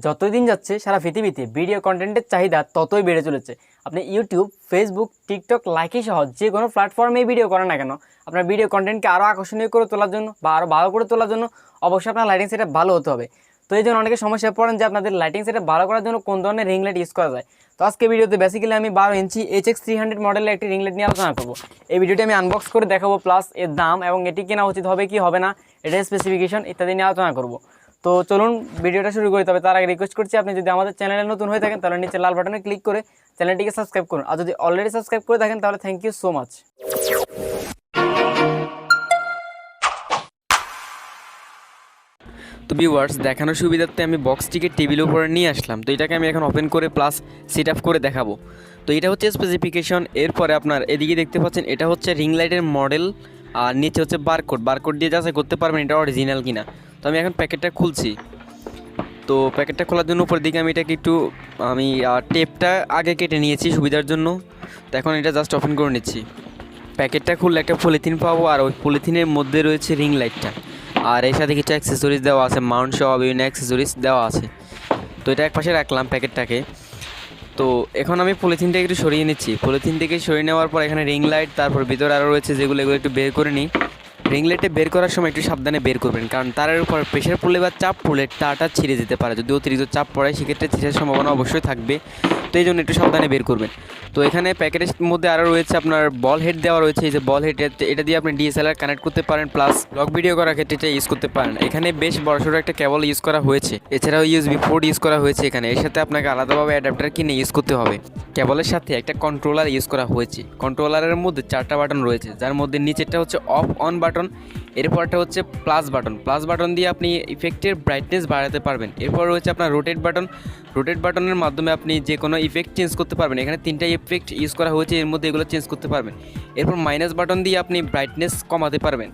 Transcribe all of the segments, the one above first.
যতই দিন যাচ্ছে সারা পৃথিবীতে ভিডিও কন্টেন্টের চাহিদা ততই বেড়ে চলেছে। আপনি ইউটিউব, ফেসবুক, টিকটক, লাইকি সহ যে কোনো প্ল্যাটফর্মে ভিডিও করেন না কেন, আপনার ভিডিও কন্টেন্টকে আরও আকর্ষণীয় করে তোলার জন্য বা আরও ভালো করে তোলার জন্য অবশ্যই আপনার লাইটিং সেটআপ ভালো হতে হবে। তো এই জন্য অনেকে সমস্যায় পড়েন যে আপনাদের লাইটিং সেটআপ ভালো করার জন্য কোন ধরনের রিং লাইট ইউজ করা যায়। তো আজকে ভিডিওতে বেসিক্যালি আমি 12 ইঞ্চি HX300 মডেলের একটি রিং লাইট নিয়ে আলোচনা করবো। এই ভিডিওটি আমি আনবক্স করে দেখাবো, প্লাস এর দাম এবং এটি কেনা উচিত হবে কি হবে না, এটার স্পেসিফিকেশন ইত্যাদি নিয়ে আলোচনা করবো। তো চলুন ভিডিওটা শুরু করি। তবে তার আগে রিকোয়েস্ট করছি, আপনি যদি আমাদের চ্যানেলে নতুন হয়ে থাকেন তাহলে নিচে লাল বাটনে ক্লিক করে চ্যানেলটিকে সাবস্ক্রাইব করুন, আর যদি অলরেডি সাবস্ক্রাইব করে থাকেন তাহলে থ্যাংক ইউ সো মাচ। তো ভিউয়ার্স, দেখানোর সুবিধার্থে আমি বক্সটিকে টেবিলের উপরে নিয়ে আসলাম। তো এটাকে আমি এখন ওপেন করে প্লাস সেট আপ করে দেখাবো। তো এটা হচ্ছে স্পেসিফিকেশন। এরপরে আপনার এদিকে দেখতে পাচ্ছেন এটা হচ্ছে রিং লাইটের মডেল, আর নিচে হচ্ছে বারকোড দিয়ে যাচাই করতে পারবেন এটা অরিজিনাল কিনা। তো আমি এখন প্যাকেটটা খুলছি। তো প্যাকেটটা খোলার জন্য উপর দিকে আমি এটাকে একটু টেপটা আগে কেটে নিয়েছি সুবিধার জন্য। তো এখন এটা জাস্ট ওপেন করে নিচ্ছি। প্যাকেটটা খুললে একটা পলিথিন পাবো, আর ওই পলিথিনের মধ্যে রয়েছে রিং লাইটটা, আর এর সাথে কিছু অ্যাক্সেসরিজ দেওয়া আছে, মাউন্ট সহ বিভিন্ন অ্যাক্সেসরিজ দেওয়া আছে। তো এটা এক পাশে রাখলাম প্যাকেটটাকে। তো এখন আমি পলিথিনটা একটু সরিয়ে নিচ্ছি। পলিথিন থেকে সরিয়ে নেওয়ার পর এখানে রিং লাইট, তারপর ভিতরে আরও রয়েছে যেগুলো, এগুলো একটু বের করে নিই। রিং লাইটে বের করার সময় একটু সাবধানে বের করবেন, কারণ তারের উপর প্রেশার পড়লে বা চাপ পড়লে তারটা ছিঁড়ে যেতে পারে। যদি অতিরিক্ত চাপ পড়ে সেক্ষেত্রে ছিঁড়ার সম্ভাবনা অবশ্যই থাকবে। তো এই জন্য একটু সাবধানে বের করবেন। তো এখানে প্যাকেটের মধ্যে আরও রয়েছে আপনার বল হেড দেওয়া রয়েছে। এই যে বল হেড, এটা দিয়ে আপনি DSLR কানেক্ট করতে পারেন, প্লাস ব্লগ ভিডিও করার ক্ষেত্রে এটা ইউজ করতে পারেন। এখানে বেশ বড়সড় একটা কেবল ইউজ করা হয়েছে, এছাড়াও USB পোর্ট ইউজ করা হয়েছে এখানে। এর সাথে আপনাকে আলাদাভাবে অ্যাডাপ্টার কিনে ইউজ করতে হবে। কেবলের সাথে একটা কন্ট্রোলার ইউজ করা হয়েছে। কন্ট্রোলারের মধ্যে 4টা বাটন রয়েছে, যার মধ্যে নিচেরটা হচ্ছে অফ অন বাটন, এরপরটা হচ্ছে প্লাস বাটন দিয়ে আপনি ইফেক্টের ব্রাইটনেস বাড়াতে পারবেন। এরপর রয়েছে আপনার রোটেট বাটনের মাধ্যমে আপনি যে কোনো ইফেক্ট চেঞ্জ করতে পারবেন। এখানে 3টা ইফেক্ট ইউজ করা হয়েছে, এর মধ্যে এগুলো চেঞ্জ করতে পারবেন। এরপর মাইনাস বাটন দিয়ে আপনি ব্রাইটনেস কমাতে পারবেন।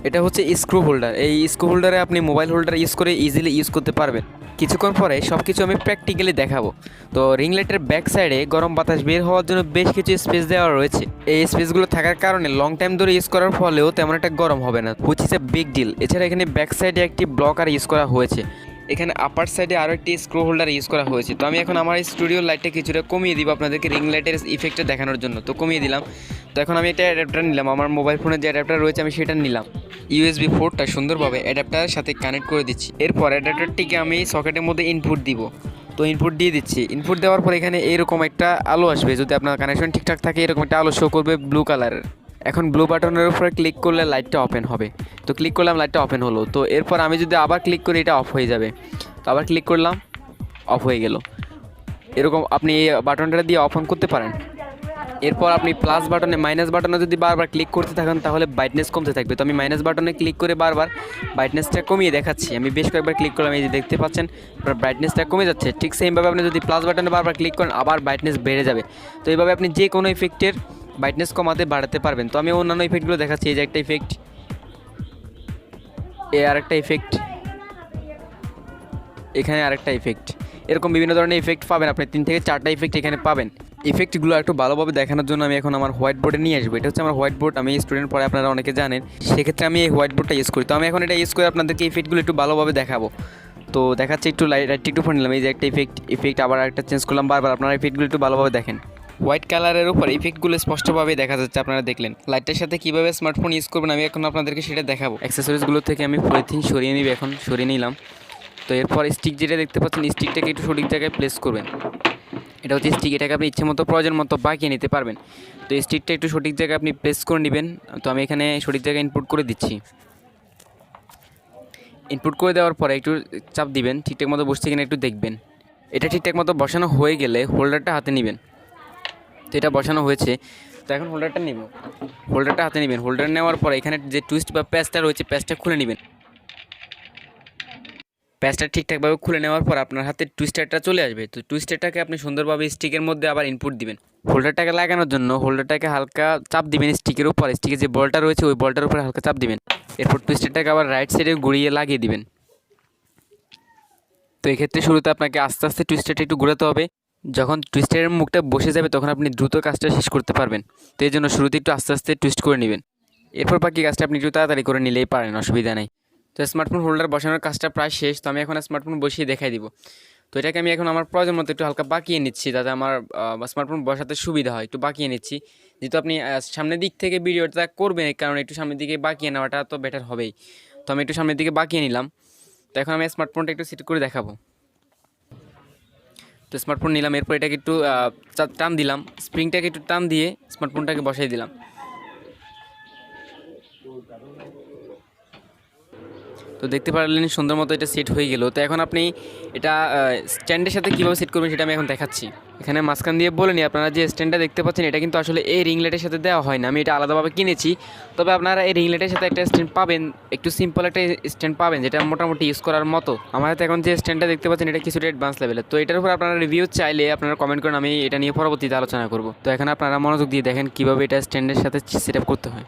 এটা হচ্ছে স্ক্রু হোল্ডার। এই স্ক্রু হোল্ডারে আপনি মোবাইল হোল্ডার ইউজ করে ইজিলি ইউজ করতে পারবেন। কিছুক্ষণ পরে সব কিছু আমি প্র্যাকটিক্যালি দেখাবো। তো রিং লাইটের ব্যাক সাইডে গরম বাতাস বের হওয়ার জন্য বেশ কিছু স্পেস দেওয়া রয়েছে। এই স্পেসগুলো থাকার কারণে লং টাইম ধরে ইউজ করার ফলেও তেমন একটা গরম হবে না, which is a big deal. এছাড়া এখানে ব্যাক সাইডে একটি ব্লকার ইউজ করা হয়েছে। এখানে আপার সাইডে আরও একটি স্ক্রু হোল্ডার ইউজ করা হয়েছে। তো আমি এখন আমার স্টুডিও লাইটটা কিছুটা কমিয়ে দিব আপনাদেরকে রিং লাইটের ইফেক্টটা দেখানোর জন্য। তো কমিয়ে দিলাম। তো এখন আমি একটা অ্যাডাপ্টার নিলাম, আমার মোবাইল ফোনের যে অ্যাডাপ্টার রয়েছে আমি সেটা নিলাম। USB পোর্টটা সুন্দরভাবে অ্যাডাপ্টারের সাথে কানেক্ট করে দিচ্ছি। এরপর অ্যাডাপ্টারটিকে আমি সকেটের মধ্যে ইনপুট দিব। তো ইনপুট দিয়ে দিচ্ছি। ইনপুট দেওয়ার পর এখানে এরকম একটা আলো আসবে, যদি আপনার কানেকশন ঠিকঠাক থাকে এরকম একটা আলো শো করবে ব্লু কালারের। এখন ব্লু বাটনের উপরে ক্লিক করলে লাইটটা ওপেন হবে। তো ক্লিক করলাম, লাইটটা ওপেন হলো। তো এরপর আমি যদি আবার ক্লিক করি এটা অফ হয়ে যাবে। তো আবার ক্লিক করলাম, অফ হয়ে গেল। এরকম আপনি এই বাটনটা দিয়ে অফ অন করতে পারেন। এরপর আপনি প্লাস বাটনে, মাইনাস বাটনে যদি বারবার ক্লিক করতে থাকেন তাহলে ব্রাইটনেস কমতে থাকবে। তো আমি মাইনাস বাটনে ক্লিক করে বারবার ব্রাইটনেসটা কমিয়ে দেখাচ্ছি। আমি বেশ কয়েকবার ক্লিক করলাম, এই যে দেখতে পাচ্ছেন ব্রাইটনেসটা কমে যাচ্ছে। ঠিক সেমভাবে আপনি যদি প্লাস বাটনে বারবার ক্লিক করেন আবার ব্রাইটনেস বেড়ে যাবে। তো এইভাবে আপনি যে কোনো ইফেক্টের ব্রাইটনেস কমাতে বাড়াতে পারবেন। তো আমি অন্যান্য ইফেক্টগুলো দেখাচ্ছি। এই যে একটা ইফেক্ট, আরেকটা ইফেক্ট, এখানে আরেকটা ইফেক্ট, এরকম বিভিন্ন ধরনের ইফেক্ট পাবেন আপনি। 3 থেকে 4টা ইফেক্ট এখানে পাবেন। ইফেক্টগুলো একটু ভালোভাবে দেখানোর জন্য আমি এখন আমার হোয়াইট বোর্ডে নিয়ে আসবো। এটা হচ্ছে আমার হোয়াইট বোর্ড, আমি স্টুডেন্ট পড়ে আপনারা অনেকে জানেন, সেক্ষেত্রে আমি এই হোয়াইট বোর্ডটা ইউজ করি। তো আমি এখন এটা ইউজ করে আপনাদেরকে ইফেক্টগুলো একটু ভালোভাবে দেখাবো। তো দেখাচ্ছে একটু লাইট একটু ফোন নিলাম, এই যে একটা ইফেক্ট আবার একটা চেঞ্জ করলাম বারবার। আপনারা ইফেক্টগুলো একটু ভালোভাবে দেখেন। হোয়াইট কালারের উপর ইফেক্টগুলো স্পষ্টভাবে দেখা যাচ্ছে, আপনারা দেখলেন। লাইটের সাথে কীভাবে স্মার্টফোন ইউজ করবেন আমি এখন আপনাদেরকে সেটা দেখাবো। অ্যাক্সেসরিজগুলো থেকে আমি পলিথিন সরিয়ে নিব, এখন সরিয়ে নিলাম। তো এরপর স্টিক যেটা দেখতে পাচ্ছেন, স্টিকটাকে একটু সঠিক জায়গায় প্লেস করবেন। এটা হচ্ছে স্টিক, এটাকে আপনি ইচ্ছে মতো প্রয়োজন মতো বাঁকিয়ে নিতে পারবেন। তো স্টিকটা একটু সঠিক জায়গায় আপনি প্লেস করে নেবেন। তো আমি এখানে সঠিক জায়গায় ইনপুট করে দিচ্ছি। ইনপুট করে দেওয়ার পরে একটু চাপ দিবেন, ঠিকঠাক মতো বসছে কিনা একটু দেখবেন। এটা ঠিকঠাক মতো বসানো হয়ে গেলে হোল্ডারটা হাতে নেবেন। তো এটা বসানো হয়েছে। তো এখন হোল্ডারটা হাতে নেবেন। হোল্ডার নেওয়ার পরে এখানে যে টুইস্ট বা প্যাচটা রয়েছে প্যাচটা খুলে নেবেন। প্যাচটা ঠিকঠাকভাবে খুলে নেওয়ার পর আপনার হাতে টুইস্টারটা চলে আসবে। তো টুইস্টারটাকে আপনি সুন্দরভাবে স্টিকের মধ্যে আবার ইনপুট দিবেন। হোল্ডারটাকে লাগানোর জন্য হোল্ডারটাকে হালকা চাপ দিবেন স্টিকের উপর। স্টিকের যে বলটা রয়েছে ওই বলটার উপরে হালকা চাপ দিবেন। এরপর টুইস্টারটাকে আবার রাইট সাইডে ঘুরিয়ে লাগিয়ে দিবেন। তো এক্ষেত্রে শুরুতে আপনাকে আস্তে আস্তে টুইস্টারটা একটু ঘোরাতে হবে। যখন টুইস্টারের মুখটা বসে যাবে তখন আপনি দ্রুত কাজটা শেষ করতে পারবেন। তো এই জন্য শুরুতে একটু আস্তে আস্তে টুইস্ট করে নেবেন। এরপর বাকি কাজটা আপনি একটু তাড়াতাড়ি করে নিলেই পারেন, অসুবিধা নেই। তো স্মার্টফোন হোল্ডার বসানোর কাজটা প্রায় শেষ। তো আমি এখন স্মার্টফোন বসিয়ে দেখাই দিব। তো এটাকে আমি এখন আমার প্রয়োজন মতো একটু হালকা বাঁকিয়ে নিচ্ছি, যাতে আমার স্মার্টফোন বসাতে সুবিধা হয়। একটু বাঁকিয়ে নিচ্ছি, যেহেতু আপনি সামনের দিক থেকে ভিডিওটা করবেন, এই কারণে একটু সামনের দিকে বাঁকিয়ে নেওয়াটা তো বেটার হবেই। তো আমি একটু সামনের দিকে বাঁকিয়ে নিলাম। তো এখন আমি স্মার্টফোনটা একটু সেট করে দেখাবো। তো স্মার্টফোন নিলাম, এরপর এটাকে একটু টান দিলাম, স্প্রিংটাকে একটু টান দিয়ে স্মার্টফোনটাকে বসাই দিলাম। তো দেখতে পারলেন সুন্দর মতো এটা সেট হয়ে গেল। তো এখন আপনি এটা স্ট্যান্ডের সাথে কীভাবে সেট করবেন সেটা আমি এখন দেখাচ্ছি। এখানে মাঝখান দিয়ে বলে নিই, আপনারা যে স্ট্যান্ডটা দেখতে পাচ্ছেন এটা কিন্তু আসলে এই রিং লাইটের সাথে দেওয়া হয় না, আমি এটা আলাদাভাবে কিনেছি। তবে আপনারা এই রিং লাইটের সাথে একটা স্ট্যান্ড পাবেন, একটু সিম্পল একটা স্ট্যান্ড পাবেন যেটা মোটামুটি ইউজ করার মতো। আমার হাতে এখন যে স্ট্যান্ডটা দেখতে পাচ্ছেন এটা কিছুটা অ্যাডভান্স লেভেলের। তো এটার উপর আপনারা রিভিউ চাইলে আপনারা কমেন্ট করেন, আমি এটা নিয়ে পরবর্তীতে আলোচনা করব। তো এখন আপনারা মনোযোগ দিয়ে দেখেন কীভাবে এটা স্ট্যান্ডের সাথে সেট আপ করতে হয়।